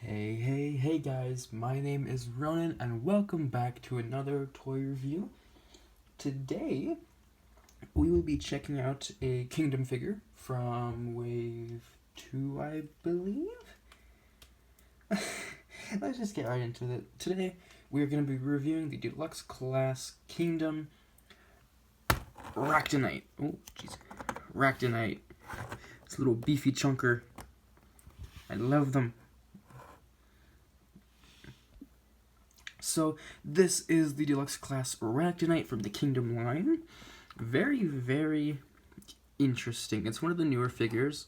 Hey guys, my name is Ronan and welcome back to another toy review. Today, we will be checking out a Kingdom figure from Wave 2, I believe? Let's just get right into it. Today, we are going to be reviewing the Deluxe Class Kingdom Ractonite. Oh, jeez. Ractonite. This little beefy chunker. I love them. So this is the Deluxe Class Ractonite from the Kingdom line. Very interesting. It's one of the newer figures.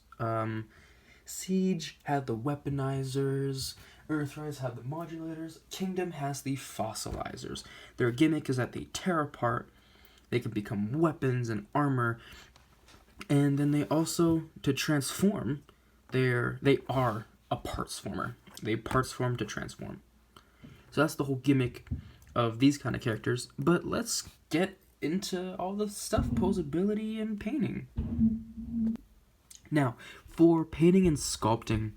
Siege had the weaponizers. Earthrise had the modulators. Kingdom has the Fossillizers. Their gimmick is that they tear apart. They can become weapons and armor. And then they also, to transform, they are a parts former. They parts form to transform. So that's the whole gimmick of these kind of characters. But let's get into all the stuff, posability and painting. Now, for painting and sculpting,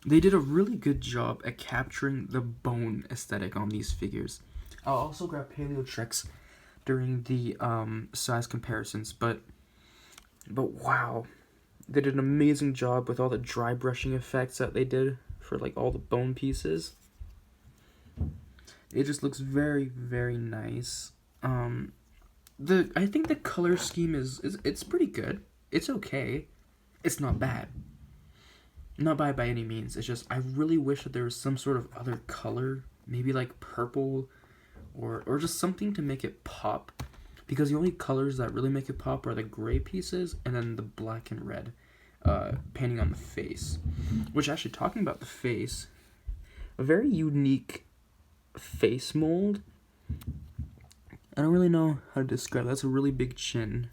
they did a really good job at capturing the bone aesthetic on these figures. I'll also grab Paleo tricks during the size comparisons, but wow, they did an amazing job with all the dry brushing effects that they did for like all the bone pieces. It just looks very nice. I think the color scheme is it's pretty good. It's okay. It's not bad. Not bad by any means. It's just I really wish that there was some sort of other color, maybe like purple or just something to make it pop. Because the only colors that really make it pop are the gray pieces and then the black and red painting on the face. Which actually, talking about the face, a very unique face mold. I don't really know how to describe it. That's a really big chin.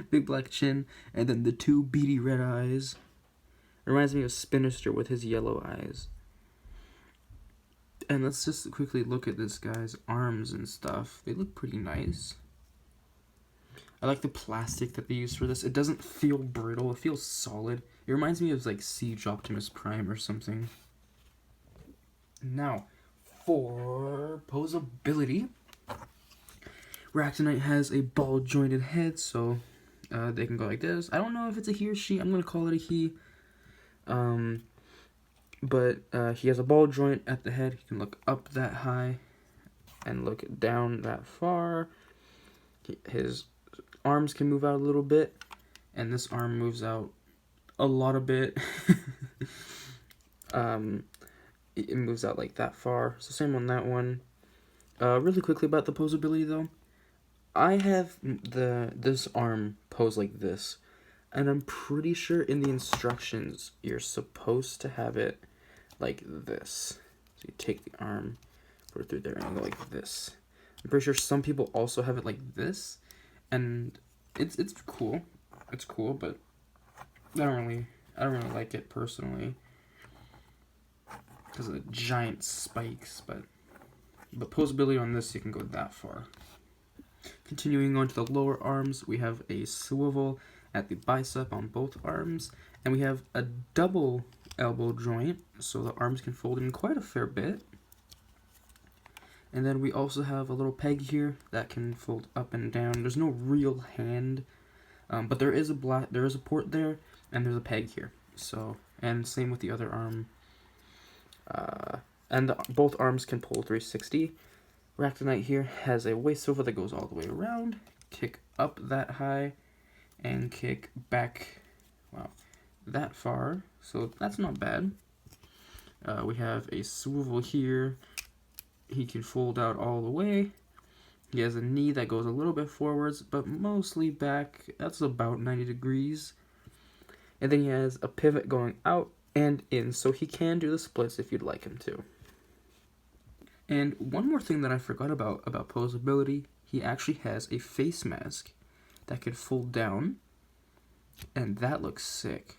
Big black chin, and then the two beady red eyes. It reminds me of Spinister with his yellow eyes. And let's just quickly look at this guy's arms and stuff. They look pretty nice. I like the plastic that they use for this. It doesn't feel brittle. It feels solid. It reminds me of like Siege Optimus Prime or something. Now, for posability, Ractonite has a ball-jointed head, so they can go like this. I don't know if it's a he or she. I'm going to call it a he. But he has a ball joint at the head. He can look up that high and look down that far. His arms can move out a little bit, and this arm moves out a lot of bit. It moves out like that far. So same on that one. Really quickly about the posability though. I have this arm posed like this, and I'm pretty sure in the instructions you're supposed to have it like this. So you take the arm, put it through there, and go like this. I'm pretty sure some people also have it like this, and it's cool. It's cool, but I don't really like it personally because of the giant spikes, but posability on this, you can go that far. Continuing on to the lower arms, we have a swivel at the bicep on both arms, and we have a double elbow joint, so the arms can fold in quite a fair bit. And then we also have a little peg here that can fold up and down. There's no real hand, but there is a port there, and there's a peg here. So, and same with the other arm. Both arms can pull 360. Ractonite here has a waist swivel that goes all the way around, kick up that high, and kick back, wow, that far. So that's not bad. We have a swivel here. He can fold out all the way. He has a knee that goes a little bit forwards, but mostly back. That's about 90 degrees. And then he has a pivot going out and in, so he can do the splits if you'd like him to. And one more thing that I forgot about posability, he actually has a face mask that could fold down, and that looks sick.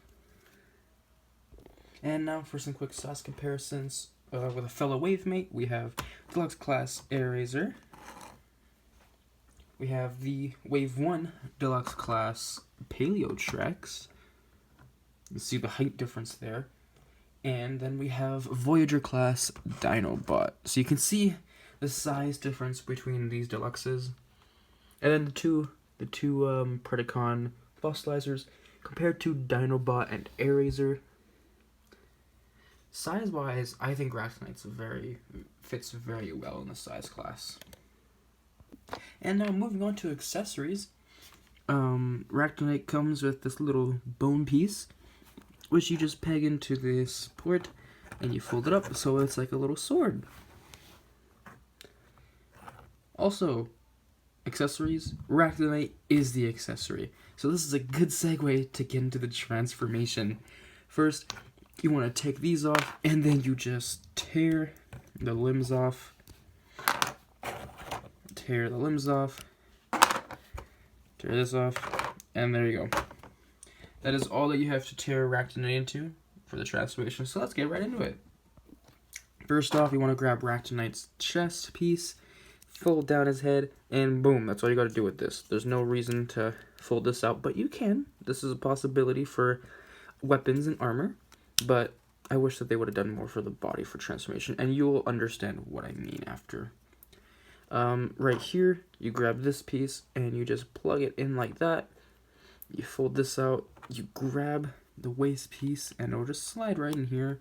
And now for some quick size comparisons with a fellow wave mate, we have Deluxe Class Airazor. We have the Wave 1 Deluxe Class Paleo Trex. You see the height difference there. And then we have Voyager class Dinobot. So you can see the size difference between these deluxes. And then the two Predacon Fossillizers compared to Dinobot and Airazor. Size-wise, I think Ractonite fits very well in the size class. And now moving on to accessories. Ractonite comes with this little bone piece, which you just peg into this port, and you fold it up so it's like a little sword. Also, accessories, Ractonite is the accessory. So this is a good segue to get into the transformation. First, you want to take these off, and then you just tear the limbs off. Tear the limbs off. Tear this off, and there you go. That is all that you have to tear Ractonite into for the transformation, so let's get right into it. First off, you want to grab Ractonite's chest piece, fold down his head, and boom, that's all you got to do with this. There's no reason to fold this out, but you can. This is a possibility for weapons and armor, but I wish that they would have done more for the body for transformation, and you'll understand what I mean after. Right here, you grab this piece, and you just plug it in like that. You fold this out, you grab the waist piece, and it'll just slide right in here.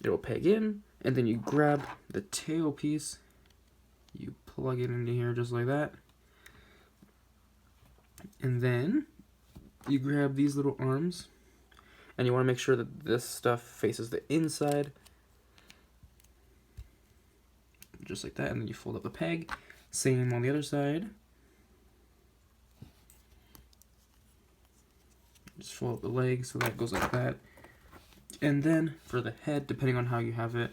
It'll peg in, and then you grab the tail piece, you plug it into here just like that. And then you grab these little arms, and you want to make sure that this stuff faces the inside. Just like that, and then you fold up the peg. Same on the other side. Just fold up the leg so that goes like that. And then for the head, depending on how you have it,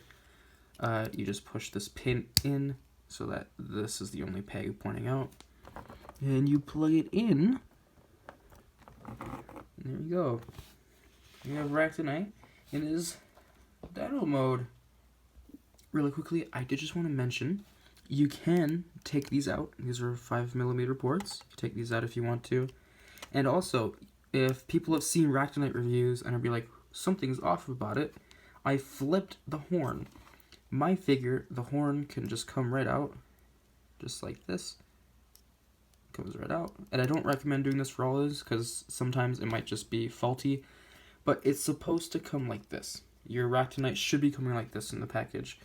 you just push this pin in so that this is the only peg pointing out. And you plug it in. And there you go. You have Ractonite in his Dino mode. Really quickly, I did just want to mention, you can take these out. These are 5mm ports. Take these out if you want to. And also, if people have seen Ractonite reviews and are be like, something's off about it, I flipped the horn. My figure, the horn can just come right out, just like this. Comes right out. And I don't recommend doing this for all of this, because sometimes it might just be faulty. But it's supposed to come like this. Your Ractonite should be coming like this in the package.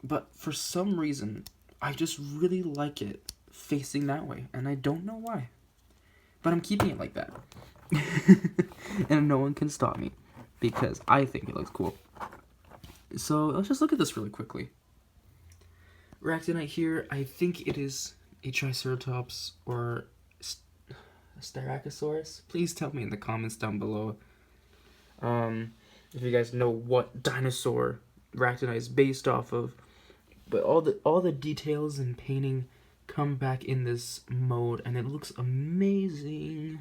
But for some reason, I just really like it facing that way, and I don't know why. But I'm keeping it like that. And no one can stop me, because I think it looks cool. So let's just look at this really quickly. Ractonite here, I think it is a Triceratops or a Styracosaurus. Please tell me in the comments down below if you guys know what dinosaur Ractonite is based off of. But all the details and painting come back in this mode, and it looks amazing.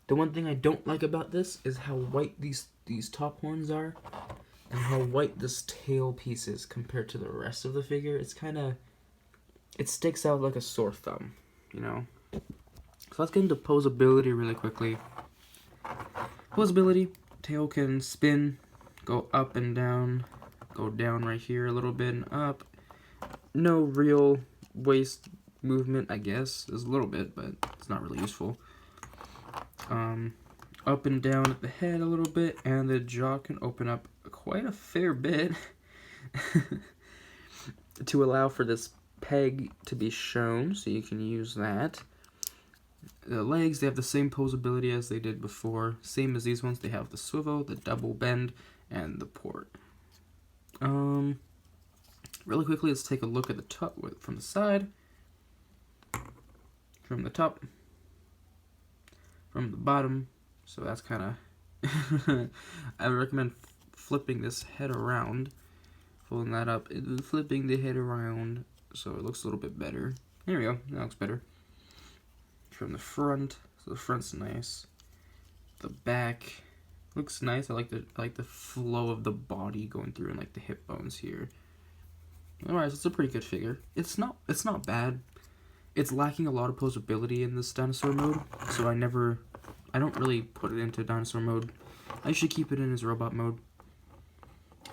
The one thing I don't like about this is how white these top horns are, and how white this tail piece is compared to the rest of the figure. It's it sticks out like a sore thumb, you know? So let's get into posability really quickly. Posability, tail can spin, go up and down, go down right here a little bit and up. No real waist movement, I guess. There's a little bit, but it's not really useful. Up and down at the head a little bit, and the jaw can open up quite a fair bit to allow for this peg to be shown, so you can use that. The legs, they have the same posability as they did before. Same as these ones, they have the swivel, the double bend, and the port. Really quickly, let's take a look at the top from the side. From the top. From the bottom. So that's kind of... I would recommend flipping this head around. Folding that up and flipping the head around so it looks a little bit better. There we go. That looks better. From the front. So the front's nice. The back looks nice. I like the flow of the body going through and like the hip bones here. Otherwise, it's a pretty good figure. It's not bad. It's lacking a lot of posability in this dinosaur mode, so I don't really put it into dinosaur mode. I should keep it in his robot mode.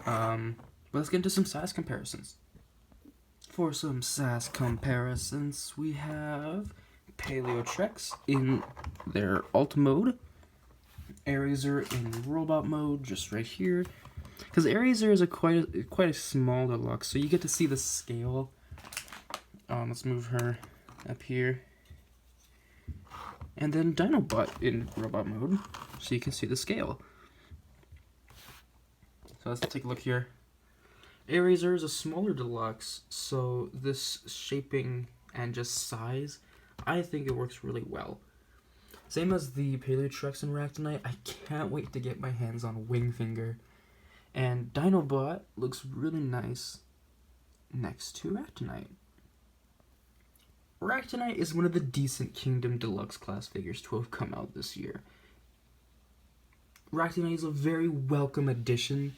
But let's get into some size comparisons. For some size comparisons, we have Paleotrex in their alt mode, Eraser in robot mode, just right here. Because Eraser is quite a small deluxe, so you get to see the scale. Let's move her up here. And then Dinobot in robot mode, so you can see the scale. So let's take a look here. Eraser is a smaller deluxe, so this shaping and just size, I think it works really well. Same as the Paleotrex and Ractonite, I can't wait to get my hands on Wingfinger. And Dinobot looks really nice next to Ractonite. Ractonite is one of the decent Kingdom Deluxe class figures to have come out this year. Ractonite is a very welcome addition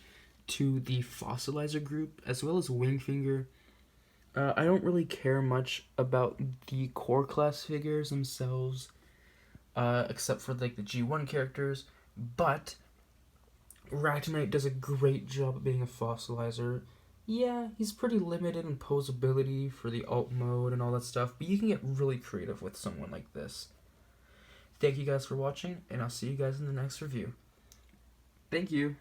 to the Fossilizer group, as well as Wingfinger. I don't really care much about the core class figures themselves, except for like the G1 characters, but Ractonite does a great job at being a Fossilizer. Yeah, he's pretty limited in posability for the alt mode and all that stuff, but you can get really creative with someone like this. Thank you guys for watching, and I'll see you guys in the next review. Thank you.